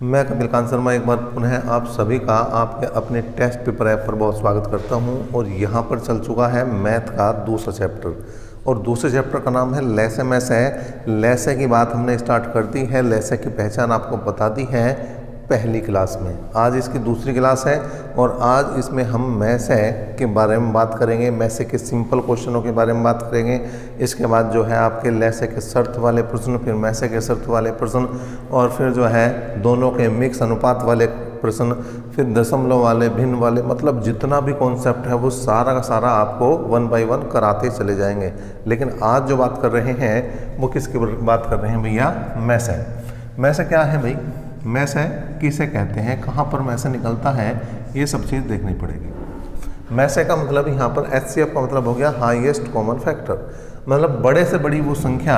मैं कपिल कांत शर्मा एक बार पुनः आप सभी का आपके अपने टेस्ट पेपर ऐप पर बहुत स्वागत करता हूं। और यहां पर चल चुका है मैथ का दूसरा चैप्टर और दूसरे चैप्टर का नाम है लैसे मैसे। लैसे की बात हमने स्टार्ट कर दी है, लैसे की पहचान आपको बता दी है पहली क्लास में। आज इसकी दूसरी क्लास है और आज इसमें हम मैसे के बारे में बात करेंगे, मैसे के सिंपल क्वेश्चनों के बारे में बात करेंगे। इसके बाद जो है आपके लैसे के शर्त वाले प्रश्न, फिर मैसे के शर्त वाले प्रश्न और फिर जो है दोनों के मिक्स अनुपात वाले प्रश्न, फिर दशमलव वाले, भिन्न वाले, मतलब जितना भी कॉन्सेप्ट है वो सारा का सारा आपको 1 बाय 1 कराते चले जाएंगे। लेकिन आज जो बात कर रहे हैं वो किसकी बात कर रहे हैं भैया? मैसे। मैसे क्या है भाई? मैसे किसे कहते हैं, कहाँ पर मैसे निकलता है, ये सब चीज़ देखनी पड़ेगी। मैसे का मतलब यहाँ पर HCF का मतलब हो गया हाईएस्ट कॉमन फैक्टर, मतलब बड़े से बड़ी वो संख्या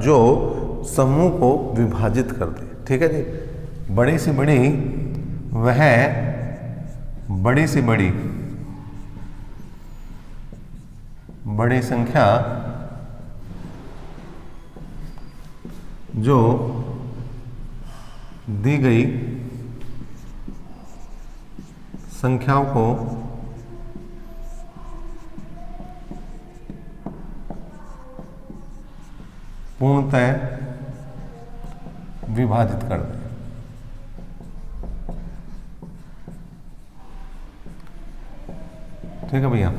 जो समूह को विभाजित कर दे। ठीक है जी, बड़ी से बड़ी वह बड़ी से बड़ी बड़ी संख्या जो दी गई संख्याओं को पूर्णतः विभाजित कर दें। ठीक है भैया,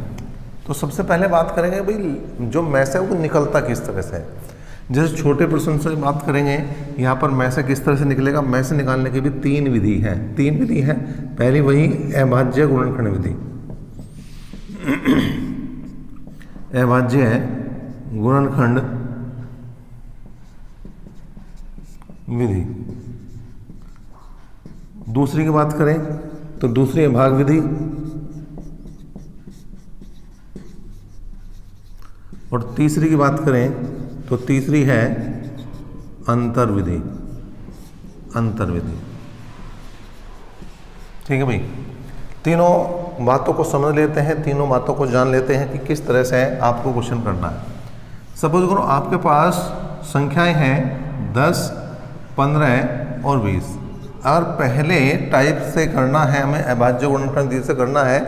तो सबसे पहले बात करेंगे भाई जो मैसे वो निकलता किस तरह से है। जैसे छोटे प्रश्न से बात करेंगे, यहाँ पर मैसे किस तरह से निकलेगा। मैसे निकालने की भी 3 विधि है। 3 विधि है। पहली वही अभाज्य गुणनखंड विधि, अभाज्य गुणनखंड विधि। दूसरी की बात करें तो दूसरी अभाग विधि और तीसरी की बात करें तो तीसरी है अंतर विधि। अंतर विधि। ठीक है भाई, तीनों बातों को समझ लेते हैं, तीनों बातों को जान लेते हैं कि किस तरह से आपको क्वेश्चन करना है। सपोज करो आपके पास संख्याएं हैं 10, 15 और 20। अगर पहले टाइप से करना है, हमें अभाज्य गुणनखंड विधि से करना है,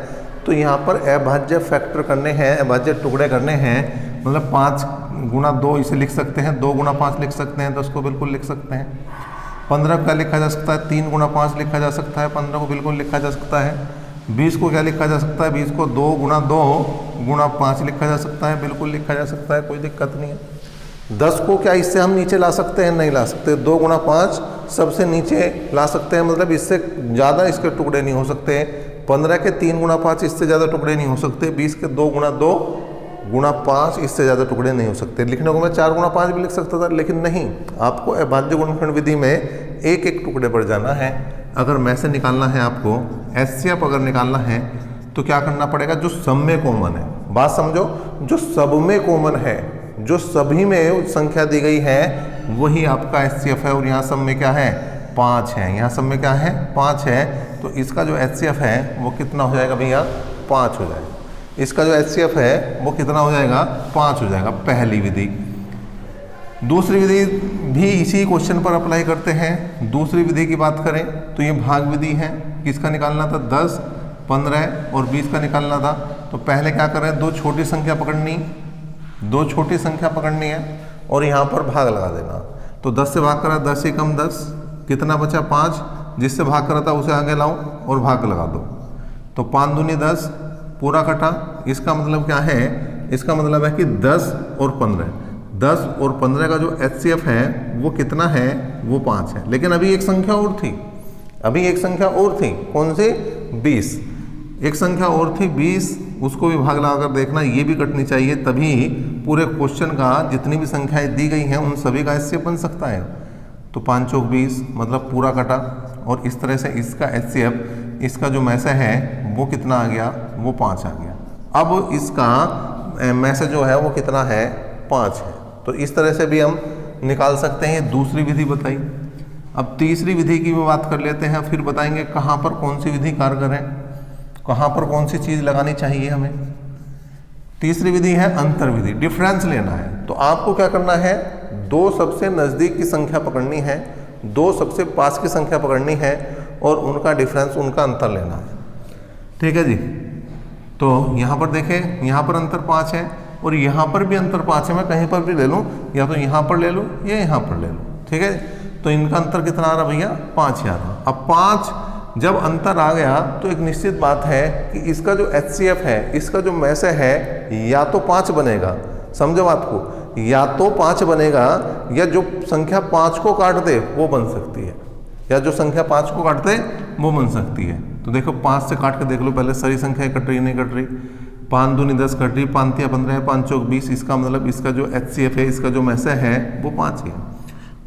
तो यहाँ पर अभाज्य फैक्टर करने हैं, अभाज्य टुकड़े करने हैं। मतलब 5 गुणा 2 इसे लिख सकते हैं, 2 गुणा 5 लिख सकते हैं, 10 को बिल्कुल लिख सकते हैं। 15 का लिखा जा सकता है, 3 गुणा 5 लिखा जा सकता है, 15 को बिल्कुल लिखा जा सकता है। 20 को क्या लिखा जा सकता है? 20 को 2 गुणा 2 गुणा 5 लिखा जा सकता है, बिल्कुल लिखा जा सकता है, कोई दिक्कत नहीं है। 10 को क्या इससे हम नीचे ला सकते हैं? नहीं ला सकते। 2 गुणा 5 सबसे नीचे ला सकते हैं, मतलब इससे ज़्यादा इसके टुकड़े नहीं हो सकते। 15 के 3 गुणा 5 इससे ज़्यादा टुकड़े नहीं हो सकते। 20 के 2 गुणा 2 गुणा 5 इससे ज़्यादा टुकड़े नहीं हो सकते। लिखने को मैं 4 गुणा 5 भी लिख सकता था, लेकिन नहीं, आपको अभाज्य गुणनखंड विधि में एक एक टुकड़े पर जाना है। अगर मैसे निकालना है आपको, HCF अगर निकालना है तो क्या करना पड़ेगा? जो सब में कॉमन है, बात समझो, जो सब में कॉमन है, जो सभी में संख्या दी गई है वही आपका HCF है। और यहाँ सब में क्या है? 5 है। यहाँ सब में क्या है? 5 है। तो इसका जो HCF है वो कितना हो जाएगा भैया? 5 हो जाएगा। इसका जो HCF है वो कितना हो जाएगा? 5 हो जाएगा। पहली विधि। दूसरी विधि भी इसी क्वेश्चन पर अप्लाई करते हैं। दूसरी विधि की बात करें तो ये भाग विधि है। किसका निकालना था? 10, 15 और 20 का निकालना था। तो पहले क्या कर रहे हैं? 2 छोटी संख्या पकड़नी, 2 छोटी संख्या पकड़नी है और यहाँ पर भाग लगा देना। तो 10 से भाग करा, 10 से कम 10, कितना बचा? 5। जिससे भाग करा था उसे आगे लाओ और भाग लगा दो। तो 5 दूनी 10, पूरा कटा। इसका मतलब क्या है? इसका मतलब है कि 10 और 15, 10 और 15 का जो HCF है वो कितना है? वो 5 है। लेकिन अभी एक संख्या और थी, अभी एक संख्या और थी। कौन सी? 20। एक संख्या और थी 20, उसको भी भाग लगाकर देखना, ये भी कटनी चाहिए, तभी पूरे क्वेश्चन का जितनी भी संख्याएं दी गई हैं उन सभी का HCF बन सकता है। तो 5 चौक 20, मतलब पूरा कटा। और इस तरह से इसका HCF, इसका जो मैसे है वो कितना आ गया? वो 5 आ गया। अब इसका मैसे जो है वो कितना है? 5 है। तो इस तरह से भी हम निकाल सकते हैं। दूसरी विधि बताई। अब तीसरी विधि की भी बात कर लेते हैं, फिर बताएंगे कहाँ पर कौन सी विधि कारगर है, कहाँ पर कौन सी चीज़ लगानी चाहिए हमें। तीसरी विधि है अंतर विधि, डिफरेंस लेना है। तो आपको क्या करना है, दो सबसे नज़दीक की संख्या पकड़नी है दो सबसे पास की संख्या पकड़नी है और उनका डिफरेंस, उनका अंतर लेना है। ठीक है जी। तो यहाँ पर देखें, यहाँ पर अंतर 5 है और यहाँ पर भी अंतर 5 है। मैं कहीं पर भी ले लूँ, या तो यहाँ पर ले लूँ या यहाँ पर ले लूँ। ठीक है, तो इनका अंतर कितना आ रहा भैया? 5 ही आ रहा। अब 5 जब अंतर आ गया तो एक निश्चित बात है कि इसका जो HCF है, इसका जो मैसे है, या तो 5 बनेगा, समझो बात को, या तो 5 बनेगा, या जो संख्या 5 को काट दे वो बन सकती है, या जो संख्या 5 को काट दे वो बन सकती है। तो देखो 5 से काट के देख लो पहले, सारी संख्या कट रही नहीं कट रही? 5 दूनी 10 कट रही, 5 तिया 15 है, 5 चौक 20। इसका मतलब इसका जो HCF है, इसका जो मैसे है वो 5 ही है।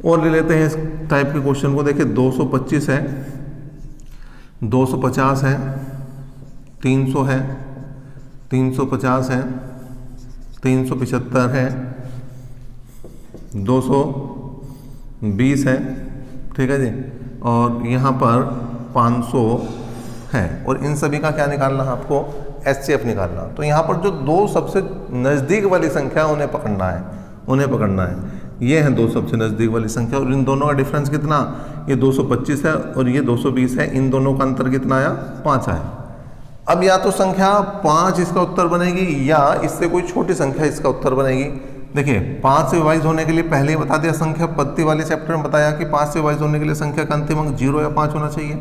और ले लेते हैं इस टाइप के क्वेश्चन को। देखिए 225 है, 250 है, 300 है, 350 है, 375 है, 220 है। ठीक है जी, और यहाँ पर 500 है। और इन सभी का क्या निकालना है आपको? HCF निकालना। तो यहाँ पर जो दो सबसे नज़दीक वाली संख्या उन्हें पकड़ना है, उन्हें पकड़ना है। ये है दो सबसे नज़दीक वाली संख्या, और इन दोनों का डिफरेंस कितना? ये 225 है और ये 220 है। इन दोनों का अंतर कितना आया? 5 आया। अब या तो संख्या 5 इसका उत्तर बनेगी, या इससे कोई छोटी संख्या इसका उत्तर बनेगी। देखिए 5 से विभाजित होने के लिए पहले ही बता दिया, संख्या पत्ती वाले चैप्टर में बताया कि 5 से विभाजित होने के लिए संख्या का अंतिम अंक 0 या 5 होना चाहिए।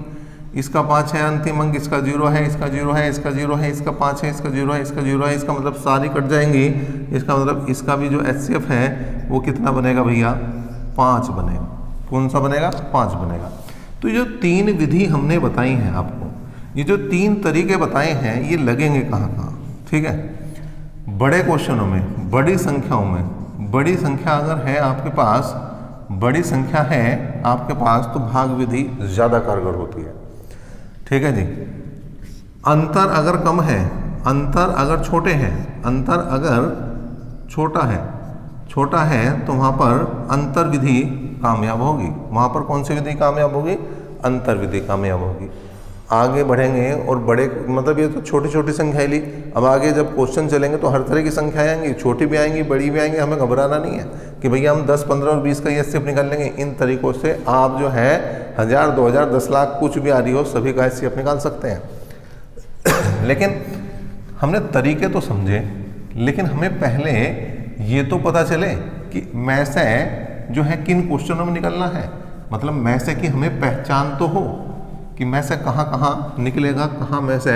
इसका 5 है अंतिम अंक, इसका 0 है, इसका 0 है, इसका 0 है, इसका 5 है, इसका 0 है, इसका 0 है। इसका मतलब सारी कट जाएंगी। इसका मतलब इसका भी जो HCF है वो कितना बनेगा भैया? 5 बनेगा। कौन सा बनेगा? 5 बनेगा। तो ये जो 3 विधि हमने बताई हैं आपको, ये जो 3 तरीके बताए हैं, ये लगेंगे कहाँ कहाँ? ठीक है, बड़े क्वेश्चनों में, बड़ी संख्याओं में। बड़ी संख्या अगर है आपके पास, बड़ी संख्या है आपके पास, तो भाग विधि ज़्यादा कारगर होती है। ठीक है जी। अंतर अगर कम है, अंतर अगर छोटे हैं, अंतर अगर छोटा है तो वहाँ पर अंतर विधि कामयाब होगी। वहाँ पर कौन सी विधि कामयाब होगी? अंतर विधि कामयाब होगी। आगे बढ़ेंगे और बड़े, मतलब ये तो छोटी छोटी संख्याएं ली। अब आगे जब क्वेश्चन चलेंगे तो हर तरह की संख्याएं आएंगी, छोटी भी आएंगी, बड़ी भी आएंगी। हमें घबराना नहीं है कि भैया हम 10, 15 और 20 का HCF निकाल लेंगे। इन तरीकों से आप जो है 1000, 2000, 10 लाख कुछ भी आ रही हो, सभी का HCF निकाल सकते हैं। लेकिन हमने तरीके तो समझे, लेकिन हमें पहले ये तो पता चले कि मैसे जो है किन क्वेश्चनों में निकलना है। मतलब मैसे की हमें पहचान तो हो कि मैसे कहाँ कहाँ निकलेगा, कहाँ मैसे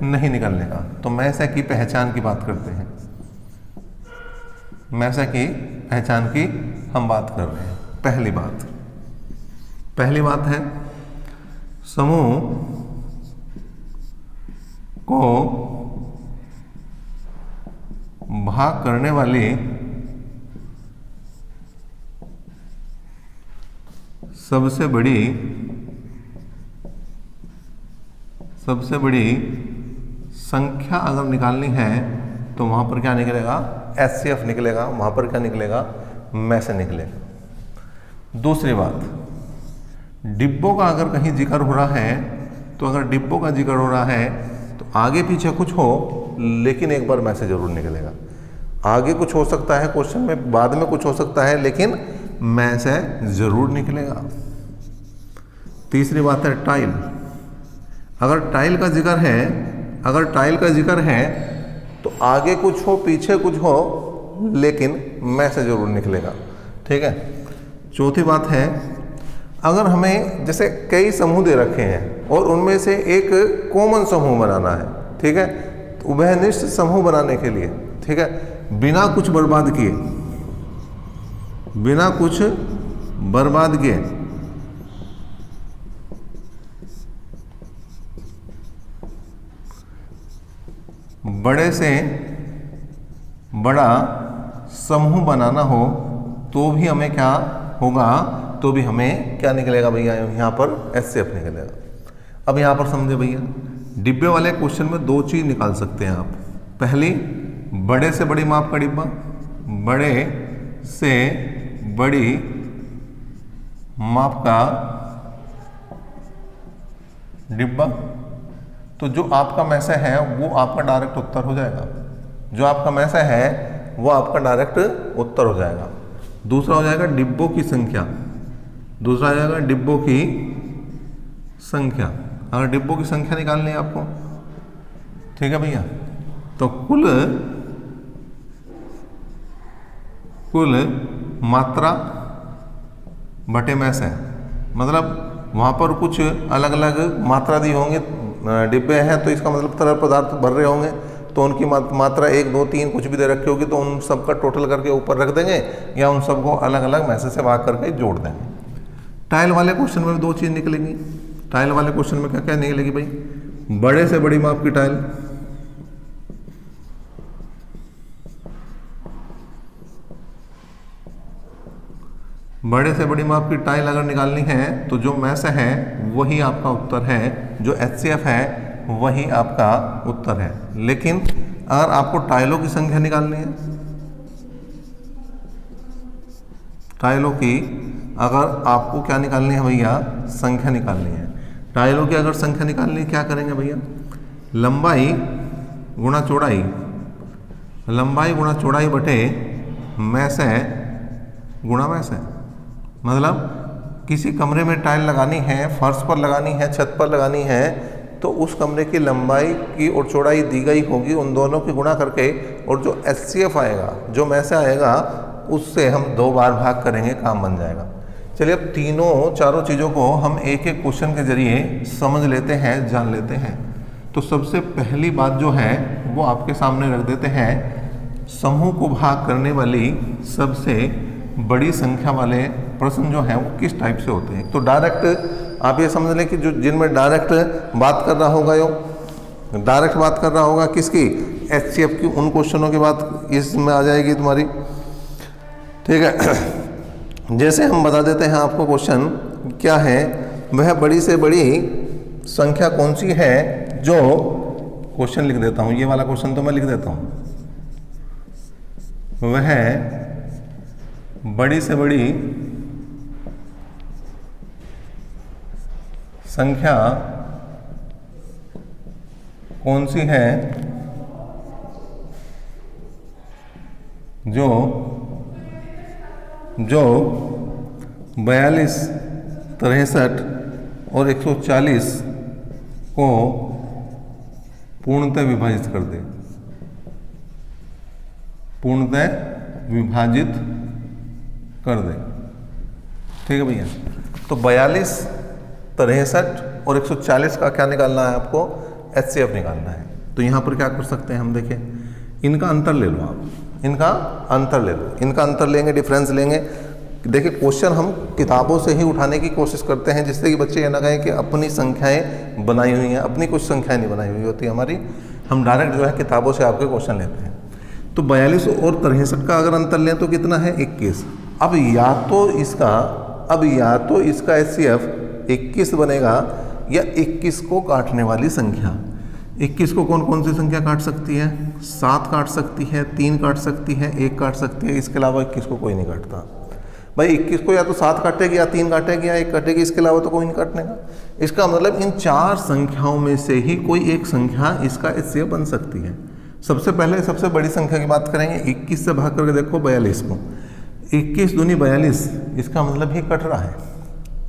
नहीं निकलने का। तो मैसे की पहचान की बात करते हैं, मैसे की पहचान की हम बात कर रहे हैं। पहली बात है समूह को भाग करने वाली सबसे बड़ी संख्या अगर निकालनी है तो वहां पर क्या निकलेगा? HCF निकलेगा। वहां पर क्या निकलेगा? मैसे निकलेगा। दूसरी बात, डिब्बों का अगर कहीं जिक्र हो रहा है, तो अगर डिब्बों का जिक्र हो रहा है तो आगे पीछे कुछ हो, लेकिन एक बार मैसे जरूर निकलेगा। आगे कुछ हो सकता है क्वेश्चन में, बाद में कुछ हो सकता है, लेकिन मैसे जरूर निकलेगा। तीसरी बात है टाइल। अगर टाइल का जिक्र है, तो आगे कुछ हो, पीछे कुछ हो, लेकिन मैसे जरूर निकलेगा। ठीक है। चौथी बात है, अगर हमें जैसे कई समूह दे रखे हैं और उनमें से एक कॉमन समूह बनाना है, ठीक है, तो उभयनिष्ठ समूह बनाने के लिए, ठीक है, बिना कुछ बर्बाद किए बड़े से बड़ा समूह बनाना हो तो भी हमें क्या होगा? तो भी हमें क्या निकलेगा भैया? यहाँ पर HCF निकलेगा। अब यहाँ पर समझे भैया, डिब्बे वाले क्वेश्चन में दो चीज़ निकाल सकते हैं आप। पहली, बड़े से बड़ी माप का डिब्बा, बड़े से बड़ी माप का डिब्बा। तो जो आपका मैसे है वो आपका डायरेक्ट उत्तर हो जाएगा। जो आपका मैसे है वो आपका डायरेक्ट उत्तर हो जाएगा। दूसरा हो जाएगा डिब्बों की संख्या। दूसरा आ जाएगा डिब्बों की संख्या। अगर डिब्बों की संख्या निकालनी है आपको, ठीक है भैया, तो कुल मात्रा बटे मैस है, मतलब वहाँ पर कुछ अलग अलग मात्रा दी होंगी, डिब्बे हैं तो इसका मतलब तरल पदार्थ भर रहे होंगे, तो उनकी मात्रा 1 2 3 कुछ भी दे रखी होगी, तो उन सब का टोटल करके ऊपर रख देंगे या उन सबको अलग अलग मैसे से भाग करके जोड़ देंगे। टाइल वाले क्वेश्चन में भी 2 चीज़ निकलेंगी। टाइल वाले क्वेश्चन में क्या क्या निकलेगी भाई, बड़े से बड़ी माप की टाइल, बड़े से बड़ी माप की टाइल अगर निकालनी है तो जो मैस है वही आपका उत्तर है, जो HCF है वही आपका उत्तर है। लेकिन अगर आपको टाइलों की संख्या निकालनी है, टाइलों की अगर आपको क्या निकालनी है भैया, संख्या निकालनी है। टाइलों की अगर संख्या निकालनी है, क्या करेंगे भैया, लंबाई गुणा चौड़ाई, लंबाई गुणा चौड़ाई बटे मैस है गुणा मैस है। मतलब किसी कमरे में टाइल लगानी है, फर्श पर लगानी है, छत पर लगानी है, तो उस कमरे की लंबाई की और चौड़ाई दी गई होगी, उन दोनों की गुणा करके, और जो HCF आएगा, जो मैसे आएगा, उससे हम 2 बार भाग करेंगे, काम बन जाएगा। चलिए अब तीनों चारों चीज़ों को हम एक एक क्वेश्चन के जरिए समझ लेते हैं, जान लेते हैं। तो सबसे पहली बात जो है वो आपके सामने रख देते हैं, समूह को भाग करने वाली सबसे बड़ी संख्या वाले प्रश्न जो हैं वो किस टाइप से होते हैं। तो डायरेक्ट आप ये समझ लें कि जो जिनमें डायरेक्ट बात कर रहा होगा, यो डायरेक्ट बात कर रहा होगा किसकी, HCF की, उन क्वेश्चनों की बात इसमें आ जाएगी तुम्हारी, ठीक है। जैसे हम बता देते हैं आपको क्वेश्चन क्या है, वह बड़ी से बड़ी संख्या कौन सी है, जो क्वेश्चन लिख देता हूँ, ये वाला क्वेश्चन तो मैं लिख देता हूँ, वह बड़ी से बड़ी संख्या कौन सी है जो 42, 63 और 140 को पूर्णतः विभाजित कर दे, पूर्णतः विभाजित कर दे, ठीक है भैया। तो 42, 63 और 140 का क्या निकालना है आपको, HCF निकालना है। तो यहाँ पर क्या कर सकते हैं हम, देखें इनका अंतर ले लो आप, इनका अंतर ले लो, इनका अंतर लेंगे, डिफरेंस लेंगे। देखिए क्वेश्चन हम किताबों से ही उठाने की कोशिश करते हैं, जिससे कि बच्चे ये ना कहें कि अपनी संख्याएं बनाई हुई हैं, अपनी कुछ संख्याएं नहीं बनाई हुई होती हमारी, हम डायरेक्ट जो है किताबों से आपके क्वेश्चन लेते हैं। तो 42 और 63 का अगर अंतर लें तो कितना है, 21। अब या तो इसका HCF 21 बनेगा या 21 को काटने वाली संख्या। 21 को कौन कौन सी संख्या काट सकती है, 7 काट सकती है, 3 काट सकती है, 1 काट सकती है, इसके अलावा 21 को कोई नहीं काटता भाई। 21 को या तो 7 काटेगी या 3 काटेगी या 1 काटेगी, इसके अलावा तो कोई नहीं काटने का। इसका मतलब इन 4 संख्याओं में से ही कोई एक संख्या इसका HCF बन सकती है। सबसे पहले सबसे बड़ी संख्या की बात करेंगे, 21 से भाग करके देखो 42 को, 21 दूनी 42, इसका मतलब ही कट रहा है।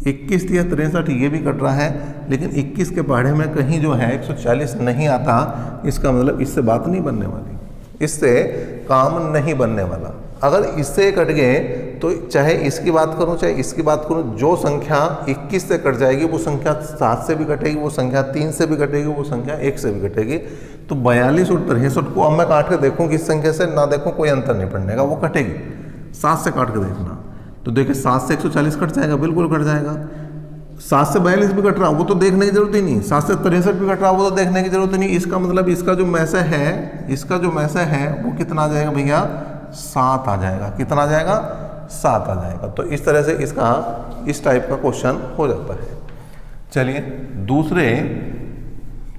21 या 63 ये भी कट रहा है, लेकिन 21 के पहाड़े में कहीं जो है 140 नहीं आता, इसका मतलब इससे बात नहीं बनने वाली, इससे काम नहीं बनने वाला। अगर इससे कट गए तो चाहे इसकी बात करूं चाहे इसकी बात करूं, जो संख्या 21 से कट जाएगी वो संख्या 7 से भी कटेगी, वो संख्या 3 से भी कटेगी, वो संख्या 1 से भी कटेगी। तो 42 और 63 को अब मैं काट के देखूं किस संख्या से, ना देखूं कोई अंतर नहीं पड़ने का, वो कटेगी। 7 से काट के देखना, तो देखिए 7 से 140 कट जाएगा, बिल्कुल कट जाएगा। 7 से 42 भी कट रहा, वो तो देखने की जरूरत ही नहीं। 7 से 63 भी कट रहा, वो तो देखने की जरूरत ही नहीं। इसका मतलब इसका जो मैसे है, इसका जो मैसे है वो कितना आ जाएगा भैया, 7 आ जाएगा। कितना आ जाएगा, 7 आ जाएगा। तो इस तरह से इसका इस टाइप का क्वेश्चन हो जाता है। चलिए दूसरे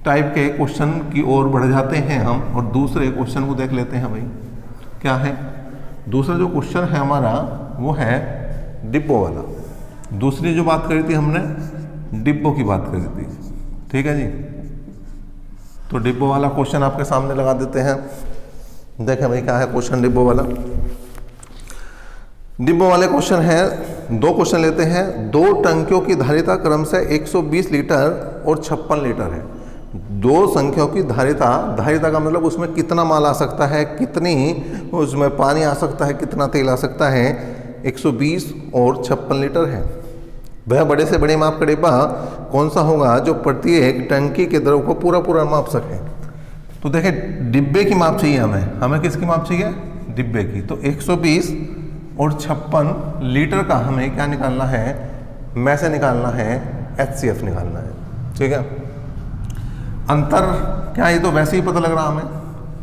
टाइप के क्वेश्चन की ओर बढ़ जाते हैं हम, और दूसरे क्वेश्चन को देख लेते हैं भाई। क्या है दूसरा जो क्वेश्चन है हमारा, वो है डिब्बों वाला। दूसरी जो बात करी थी हमने, डिब्बों की बात करी थी, ठीक है जी। तो डिब्बों वाला क्वेश्चन आपके सामने लगा देते हैं। देखें भाई क्या है क्वेश्चन डिब्बों वाला। डिब्बों वाले क्वेश्चन है, 2 क्वेश्चन लेते हैं। 2 टंकियों की धारिता क्रमशः 120 लीटर और 56 लीटर है। 2 संख्याओं की धारिता, धारिता का मतलब उसमें कितना माल आ सकता है, कितनी उसमें पानी आ सकता है, कितना तेल आ सकता है, 120 और 56 लीटर है। वह बड़े से बड़े माप का डिब्बा कौन सा होगा जो प्रत्येक टंकी के द्रव को पूरा पूरा माप सके। तो देखें, डिब्बे की माप चाहिए हमें किसकी माप चाहिए, डिब्बे की। तो 120 और 56 लीटर का हमें क्या निकालना है, में से निकालना है HCF निकालना है, ठीक है। अंतर क्या, ये तो वैसे ही पता लग रहा हमें।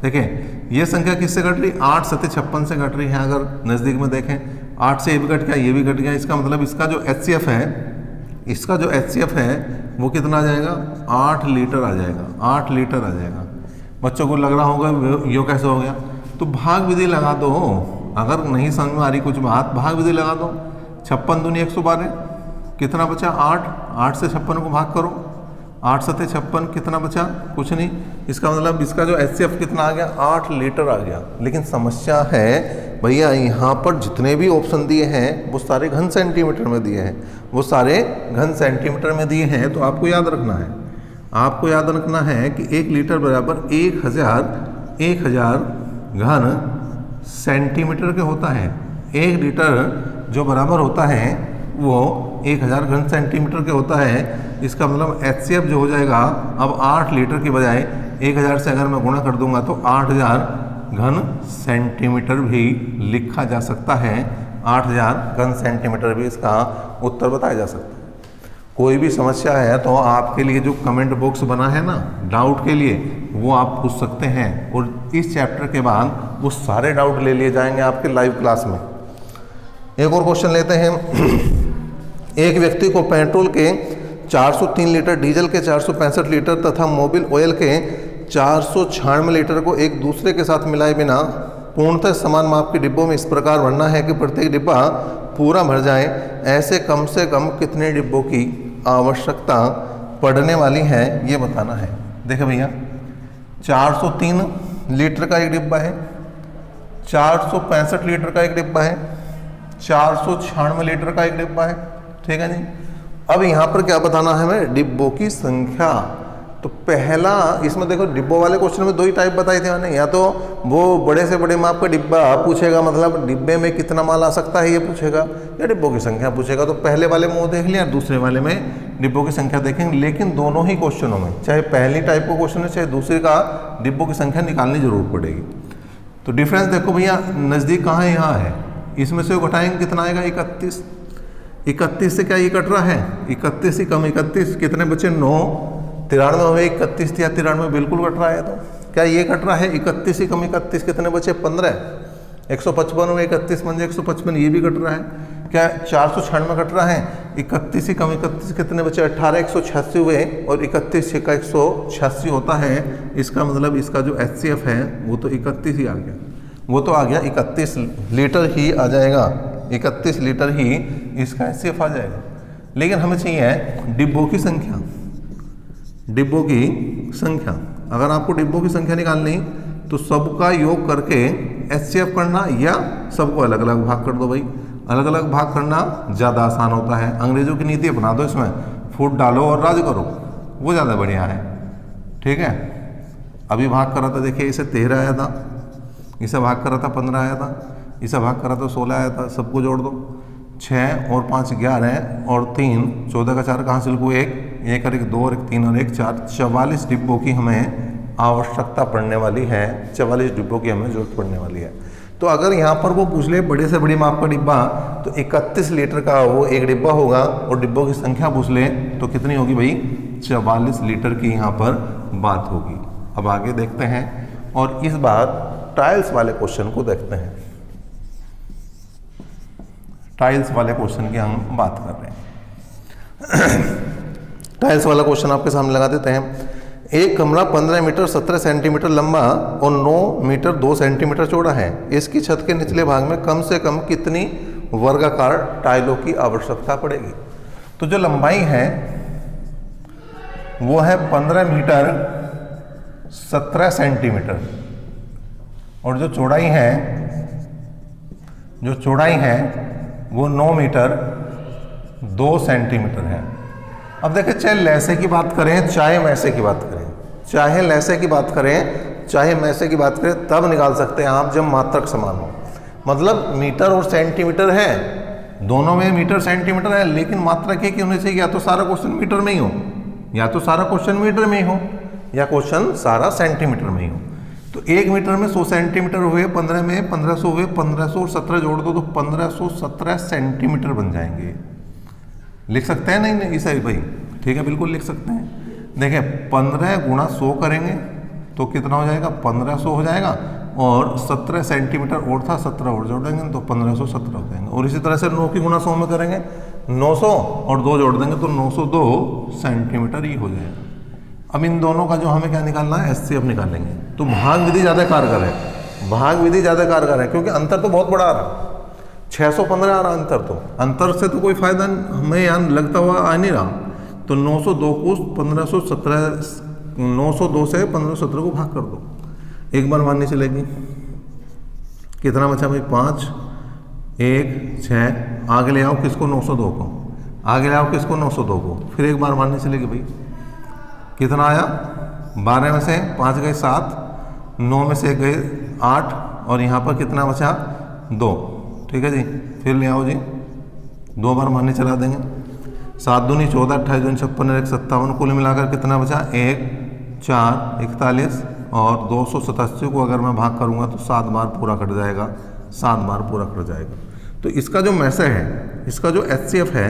देखें, ये संख्या किससे घट रही, 8 7 56 से घट रही है। अगर नज़दीक में देखें, 8 से ये भी घट गया, ये भी घट गया। इसका मतलब इसका जो HCF है, इसका जो HCF है वो कितना आ जाएगा, 8 लीटर आ जाएगा, 8 लीटर आ जाएगा। बच्चों को लग रहा होगा यो कैसे हो गया, तो भाग विधि लगा दो। अगर नहीं समझ में आ रही कुछ बात, भाग विधि लगा दो। 56 दूनी 112, कितना बचा 8, 8 से 56 को भाग करो, 8 7 56, कितना बचा, कुछ नहीं। इसका मतलब इसका जो HCF कितना आ गया, 8 लीटर आ गया। लेकिन समस्या है भैया, यहाँ पर जितने भी ऑप्शन दिए हैं वो सारे घन सेंटीमीटर में दिए हैं, वो सारे घन सेंटीमीटर में दिए हैं। तो आपको याद रखना है, आपको याद रखना है कि 1 लीटर बराबर 1000 घन सेंटीमीटर के होता है। 1 लीटर जो बराबर होता है वो 1000 घन सेंटीमीटर के होता है। इसका मतलब HCF जो हो जाएगा, अब 8 लीटर की बजाय 1000 से अगर मैं गुणा कर दूंगा तो 8000 घन सेंटीमीटर भी लिखा जा सकता है। 8000 घन सेंटीमीटर भी इसका उत्तर बताया जा सकता है। कोई भी समस्या है तो आपके लिए जो कमेंट बॉक्स बना है ना डाउट के लिए, वो आप पूछ सकते हैं, और इस चैप्टर के बाद वो सारे डाउट ले लिए जाएंगे आपके लाइव क्लास में। एक और क्वेश्चन लेते हैं। एक व्यक्ति को पेट्रोल के 403 लीटर, डीजल के 465 लीटर तथा मोबिल ऑयल के 496 लीटर को एक दूसरे के साथ मिलाए बिना पूर्णतः समान माप के डिब्बों में इस प्रकार भरना है कि प्रत्येक डिब्बा पूरा भर जाए। ऐसे कम से कम कितने डिब्बों की आवश्यकता पड़ने वाली है, ये बताना है। देखो भैया, 403 लीटर का एक डिब्बा है, 465 लीटर का एक डिब्बा है, 496 लीटर का एक डिब्बा है, ठीक है जी। अब यहाँ पर क्या बताना है हमें, डिब्बों की संख्या। तो पहला इसमें देखो, डिब्बों वाले क्वेश्चन में 2 ही टाइप बताए थे मैंने। या तो वो बड़े से बड़े माप का डिब्बा पूछेगा, मतलब डिब्बे में कितना माल आ सकता है ये पूछेगा, या डिब्बों की संख्या पूछेगा। तो पहले वाले में वो देख लिया, दूसरे वाले में डिब्बों की संख्या देखेंगे। लेकिन दोनों ही क्वेश्चनों में, चाहे पहली टाइप का क्वेश्चन है चाहे दूसरे का, डिब्बों की संख्या निकालनी जरूर पड़ेगी। तो डिफरेंस देखो भैया, नज़दीक कहाँ है, यहाँ है। इसमें से घटाएंगे कितना आएगा, 31। 31 से क्या ये कट रहा है, 31 ही कम 31, कितने बचे 9। 93 में 31 या 93 बिल्कुल कट रहा है। तो क्या ये कट रहा है, 31 ही कम 31, कितने बचे 15। 155 में 31 बन जाए 155, ये भी कट रहा है। क्या 496 कट रहा है, 31 ही कम 31, कितने बचे 18, 186 हुए, और 31 का 186 होता है। इसका मतलब इसका जो HCF है वो तो 31 ही आ गया, वो तो आ गया 31 लीटर ही आ जाएगा, 31 लीटर ही इसका HCF आ जाएगा। लेकिन हमें चाहिए डिब्बों की संख्या, डिब्बों की संख्या। अगर आपको डिब्बों की संख्या निकालनी तो सबका योग करके HCF करना, या सबको अलग अलग भाग कर दो भाई। अलग अलग भाग करना ज़्यादा आसान होता है। अंग्रेजों की नीति अपना दो, इसमें फूट डालो और राज करो, वो ज़्यादा बढ़िया है, ठीक है। अभी भाग करा था, देखिए इसे 13 आया था, इसे भाग करा था 15 आया था, इसे भाग करा था 16 आया था। सबको जोड़ दो, 6 और 5 11 और 3 14 का 4 कहाँ से लिखूँ, 1 और 1 2 और 1 3 और 1 4, 44 डिब्बों की हमें आवश्यकता पड़ने वाली है। 44 डिब्बों की हमें जरूरत पड़ने वाली है। तो अगर यहाँ पर वो पूछ ले बड़े से बड़ी माप का डिब्बा, तो 31 लीटर का वो एक डिब्बा होगा, और डिब्बों की संख्या पूछ ले तो कितनी होगी भाई, 44 लीटर की यहाँ पर बात होगी। अब आगे देखते हैं, और इस बार टाइल्स वाले क्वेश्चन को देखते हैं। टाइल्स वाले क्वेश्चन की हम बात कर रहे हैं। टाइल्स वाला क्वेश्चन आपके सामने लगा देते हैं। एक कमरा 15 मीटर 17 सेंटीमीटर लंबा और 9 मीटर 2 सेंटीमीटर चौड़ा है। इसकी छत के निचले भाग में कम से कम कितनी वर्गाकार टाइलों की आवश्यकता पड़ेगी। तो जो लंबाई है वो है 15 मीटर 17 सेंटीमीटर, और जो चौड़ाई है जो चौड़ाई है वो 9 मीटर 2 सेंटीमीटर है। अब देखिए, चाहे लैसे की बात करें चाहे मैसे की बात करें, चाहे लैसे की बात करें चाहे मैसे की बात करें, तब निकाल सकते हैं आप जब मात्रक समान हो। मतलब मीटर और सेंटीमीटर है, दोनों में मीटर सेंटीमीटर है, लेकिन मात्रक एक ही होनी चाहिए। या तो सारा क्वेश्चन मीटर में ही हो, या तो सारा क्वेश्चन मीटर में ही हो, या क्वेश्चन सारा सेंटीमीटर में ही हो। तो 1 मीटर में 100 सेंटीमीटर हुए, 15 में 1500 हुए, 1500 और 17 जोड़ दो तो 1517 सेंटीमीटर बन जाएंगे। लिख सकते हैं नहीं सही भाई? ठीक है, बिल्कुल लिख सकते हैं। देखिए 15 गुणा 100 करेंगे तो कितना हो जाएगा? 1500 हो जाएगा, और 17 सेंटीमीटर और था, 17 और जोड़ देंगे तो 1517 हो जाएंगे। और इसी तरह से 9 की गुणा 100 में करेंगे 900 और 2 जोड़ देंगे तो 902 सेंटीमीटर ही हो जाएगा। अब इन दोनों का जो हमें क्या निकालना है? एचसीएफ निकालेंगे। तो भाग विधि ज़्यादा कारगर है, भाग विधि ज़्यादा कारगर है, क्योंकि अंतर तो बहुत बड़ा आ रहा, 615 आ रहा अंतर। तो अंतर से तो कोई फायदा हमें यहाँ लगता हुआ आ नहीं रहा। तो 902 को 1517, 902 से 1517 को भाग कर दो, एक बार माननी चलेगी। कितना बचा भाई? 5, 1, 6। आगे ले आओ किसको? 902 को। आगे ले आओ किसको? 902 को। फिर एक बार माननी चलेगी भाई। कितना आया? 12 में से 5 गए 7, 9 में से गए 8, और यहाँ पर कितना बचा? 2। ठीक है जी, फिर ले आओ जी, 2 बार मानने चला देंगे। 7 दूनी 14, 28 दूनी 56, 1 57, कुल मिलाकर कितना बचा? 1, 4, 41, और 287 को अगर मैं भाग करूँगा तो 7 बार पूरा कट जाएगा, 7 बार पूरा कट जाएगा। तो इसका जो मैसे है, इसका जो एचसीएफ है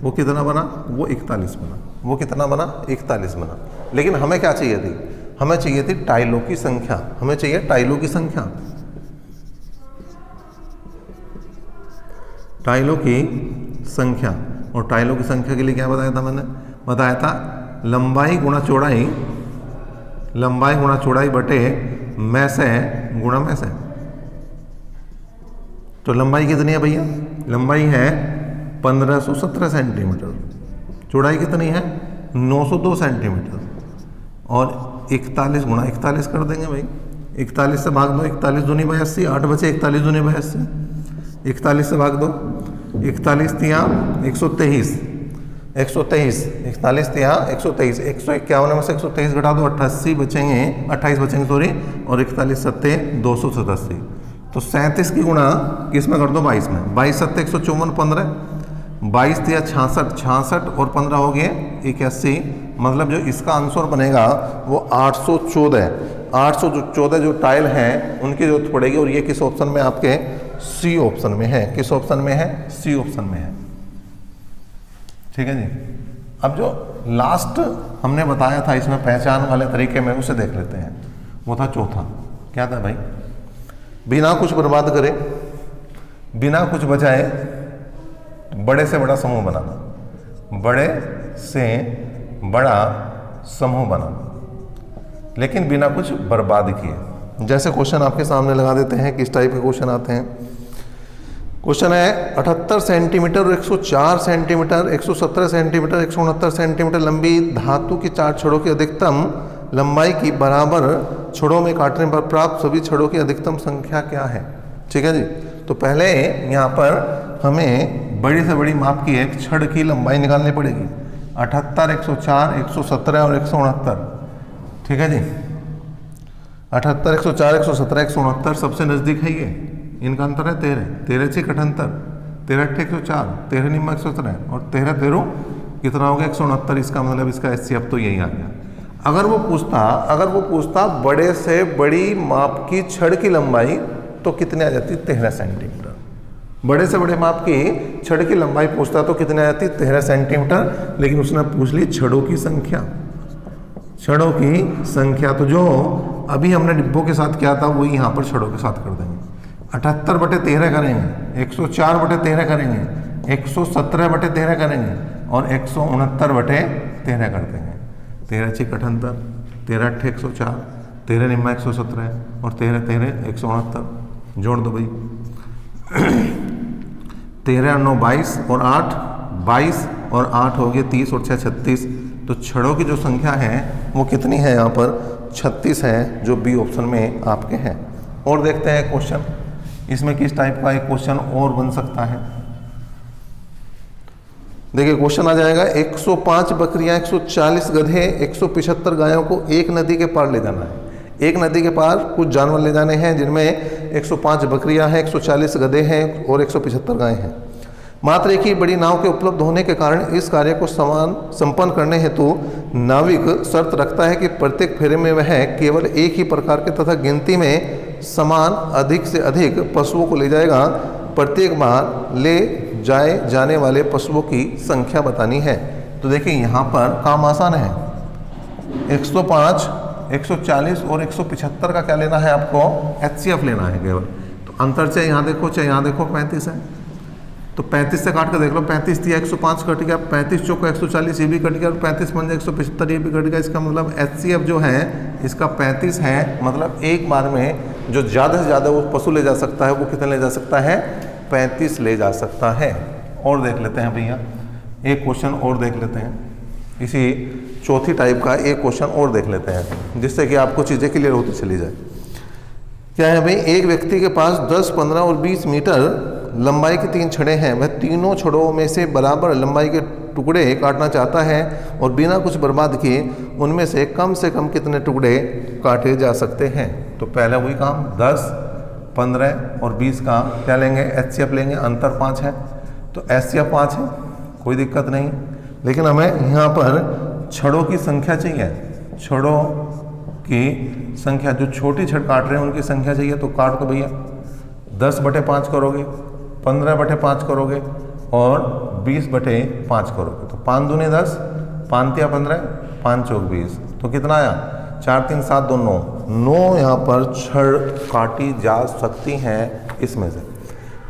वो कितना बना? वो 41 बना। वो कितना बना? 41 बना। लेकिन हमें क्या चाहिए थी? हमें चाहिए थी टाइलों की संख्या। हमें चाहिए टाइलों की संख्या, टाइलों की संख्या। और टाइलों की संख्या के लिए क्या बताया था मैंने? बताया था लंबाई गुणा चौड़ाई, लंबाई गुणा चौड़ाई बटे मैसे गुणा मैसे। तो लंबाई कितनी है भैया? लंबाई है 1517 सेंटीमीटर, चौड़ाई कितनी है? 902 सेंटीमीटर, और 41 गुणा 41 कर देंगे भाई। 41 से भाग दो, 41 दूनी 82, 8 बचे 41 दूनी 82, 41 से भाग दो, 41 तिया 123, 123, 41 तिया 123, 151 में से 123 घटा दो 88 बचेंगे, 28 बचेंगे सॉरी, और 41 सत्ते 287। तो 37 की गुणा किस में कर दो? 22 में। 22 सत्ते 154, 15, 22 तिया 66, 66 और 15 हो गए 81। मतलब जो इसका आंसर बनेगा वो 814, 814 जो टाइल हैं उनकी जरूरत पड़ेगी। और ये किस ऑप्शन में? आपके सी ऑप्शन में है। किस ऑप्शन में है? सी ऑप्शन में है। ठीक है जी। अब जो लास्ट हमने बताया था इसमें पहचान वाले तरीके में, उसे देख लेते हैं। वो था चौथा। क्या था भाई? बिना कुछ बर्बाद करे, बिना कुछ बचाए बड़े से बड़ा समूह बनाना, बड़े से बड़ा समूह बनाना, लेकिन बिना कुछ बर्बाद किए। जैसे क्वेश्चन आपके सामने लगा देते हैं, किस टाइप के क्वेश्चन आते हैं। क्वेश्चन है 78 सेंटीमीटर, 104 सेंटीमीटर, 117 सेंटीमीटर, 169 सेंटीमीटर लंबी धातु की 4 छड़ों की अधिकतम लंबाई की बराबर छड़ों में काटने पर प्राप्त सभी छड़ों की अधिकतम संख्या क्या है? ठीक है जी। तो पहले यहाँ पर हमें बड़ी से बड़ी माप की एक छड़ की लंबाई निकालनी पड़ेगी। 78, 104, 117 और 169। ठीक है जी। 78, 104, 117, 169 सबसे नज़दीक है ये। इनका अंतर है 13, 13 से 78, 13 8 104, 13 निम्मा 117 और 13 13 कितना हो गया? 169। इसका मतलब इसका एचसीएफ तो यही आ गया। अगर वो पूछता बड़े से बड़ी माप की छड़ की लंबाई, तो कितनी आ जाती? 13 सेंटीमीटर। बड़े से बड़े माप की छड़ की लंबाई पूछता तो कितनी आ जाती? 13 सेंटीमीटर। लेकिन उसने पूछ ली छड़ों की संख्या, छड़ों की संख्या। तो जो अभी हमने डिब्बों के साथ किया था वही यहाँ पर छड़ों के साथ कर देंगे। 78 बटे 13 करेंगे, 104 बटे 13 करेंगे, 117 बटे 13 करेंगे, और 169 बटे 13 कर देंगे। 13 6 78, 13 8 104, 13 निम्मा 117 और 13 13 169। जोड़ दो भाई। 13 9 22 और 8 22 और 8 हो गए 30 और 6 36। तो छड़ों की जो संख्या है वो कितनी है? यहाँ पर 36 है, जो बी ऑप्शन में आपके हैं। और देखते हैं क्वेश्चन। इसमें किस टाइप का एक क्वेश्चन और बन सकता है? देखिए क्वेश्चन आ जाएगा 105 बकरियां, 140 गधे, 175 गायों को एक नदी के पार ले जाना है। एक नदी के पार कुछ जानवर ले जाने हैं जिनमें 105 बकरियां हैं, 140 गधे हैं और 175 गायें हैं। मात्र एक ही बड़ी नाव के उपलब्ध होने के कारण इस कार्य को संपन्न करने हेतु नाविक शर्त रखता है कि प्रत्येक फेरे में वह केवल एक ही प्रकार के तथा गिनती में समान अधिक से अधिक पशुओं को ले जाएगा। प्रत्येक बार ले जाए जाने वाले पशुओं की संख्या बतानी है। तो देखिए यहाँ पर काम आसान है। 105, 140 और 175 का क्या लेना है आपको? HCF लेना है केवल। तो अंतर चाहे यहाँ देखो चाहे यहाँ देखो 35 है, तो 35 से काट कर देख लो। 35 दिया 105 कट गया, 35 चौका 140 ये भी कट गया और 35 बन जाए 175 ये भी कट गया। इसका मतलब HCF जो है इसका 35 है। मतलब एक बार में जो ज़्यादा से ज़्यादा वो पशु ले जा सकता है वो कितने ले जा सकता है? 35 ले जा सकता है। और देख लेते हैं भैया एक क्वेश्चन और देख लेते हैं। इसी चौथी टाइप का एक क्वेश्चन और देख लेते हैं जिससे कि आपको चीज़ें क्लियर होती चली जाए। क्या है भाई? एक व्यक्ति के पास 10, 15 और 20 मीटर लंबाई के 3 छड़े हैं। वह तीनों छड़ों में से बराबर लंबाई के टुकड़े काटना चाहता है और बिना कुछ बर्बाद किए उनमें से कम कितने टुकड़े काटे जा सकते हैं? तो पहले वही काम 10, 15 और 20 का क्या लेंगे? HCF लेंगे। अंतर 5 है तो HCF 5 है, कोई दिक्कत नहीं। लेकिन हमें यहाँ पर छड़ों की संख्या चाहिए। छड़ों की संख्या, जो छोटी छड़ काट रहे हैं उनकी संख्या चाहिए। तो काट दो भैया, 10/5 करोगे, 15/5 करोगे और 20/5 करोगे। तो 5 दूनी 10, 5 तिया 15, 5 चौक 20। तो कितना आया? 4, 3, 7, 2, 9। 9 यहाँ पर छड़ काटी जा सकती हैं इसमें से।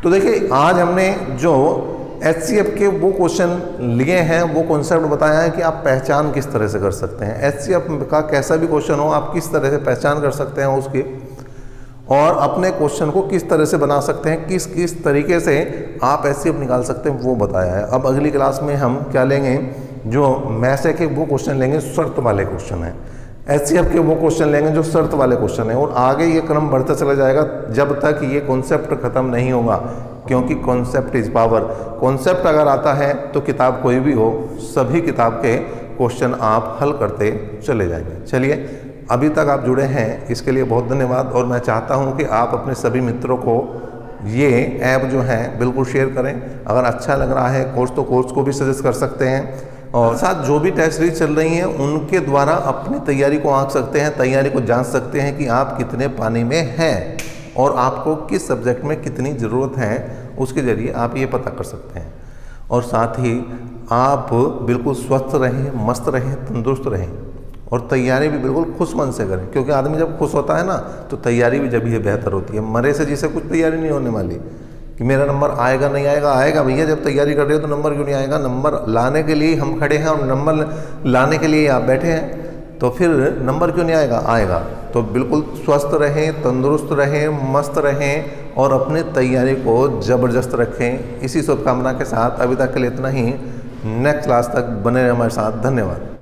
तो देखिए आज हमने जो HCF के वो क्वेश्चन लिए हैं, वो कॉन्सेप्ट बताया है कि आप पहचान किस तरह से कर सकते हैं। HCF का कैसा भी क्वेश्चन हो आप किस तरह से पहचान कर सकते हैं उसकी, और अपने क्वेश्चन को किस तरह से बना सकते हैं, किस किस तरीके से आप HCF निकाल सकते हैं वो बताया है। अब अगली क्लास में हम क्या लेंगे? जो मैसे के वो क्वेश्चन लेंगे, शर्त वाले क्वेश्चन हैं। HCF के वो क्वेश्चन लेंगे जो शर्त वाले क्वेश्चन हैं। और आगे ये क्रम बढ़ता चला जाएगा जब तक ये कॉन्सेप्ट खत्म नहीं होगा, क्योंकि कॉन्सेप्ट इज पावर। कॉन्सेप्ट अगर आता है तो किताब कोई भी हो, सभी किताब के क्वेश्चन आप हल करते चले जाएंगे। चलिए, अभी तक आप जुड़े हैं इसके लिए बहुत धन्यवाद। और मैं चाहता हूं कि आप अपने सभी मित्रों को ये ऐप जो है बिल्कुल शेयर करें। अगर अच्छा लग रहा है कोर्स तो कोर्स को भी सजेस्ट कर सकते हैं, और साथ जो भी टेस्ट सीरीज चल रही हैं उनके द्वारा अपनी तैयारी को आंक सकते हैं, तैयारी को जांच सकते हैं कि आप कितने पानी में हैं और आपको किस सब्जेक्ट में कितनी ज़रूरत है। उसके ज़रिए आप ये पता कर सकते हैं। और साथ ही आप बिल्कुल स्वस्थ रहें, मस्त रहें, तंदुरुस्त रहें और तैयारी भी बिल्कुल खुश मन से करें, क्योंकि आदमी जब खुश होता है ना तो तैयारी भी जब ये बेहतर होती है। मरे से जिसे कुछ तैयारी नहीं होने वाली कि मेरा नंबर आएगा नहीं आएगा। आएगा भैया, जब तैयारी कर रहे हो तो नंबर क्यों नहीं आएगा? नंबर लाने के लिए हम खड़े हैं और नंबर लाने के लिए आप बैठे हैं, तो फिर नंबर क्यों नहीं आएगा? आएगा। तो बिल्कुल स्वस्थ रहें, तंदुरुस्त रहें, मस्त रहें और अपनी तैयारी को ज़बरदस्त रखें। इसी शुभकामना के साथ अभी तक के लिए इतना ही। नेक्स्ट क्लास तक बने रहें हमारे साथ। धन्यवाद।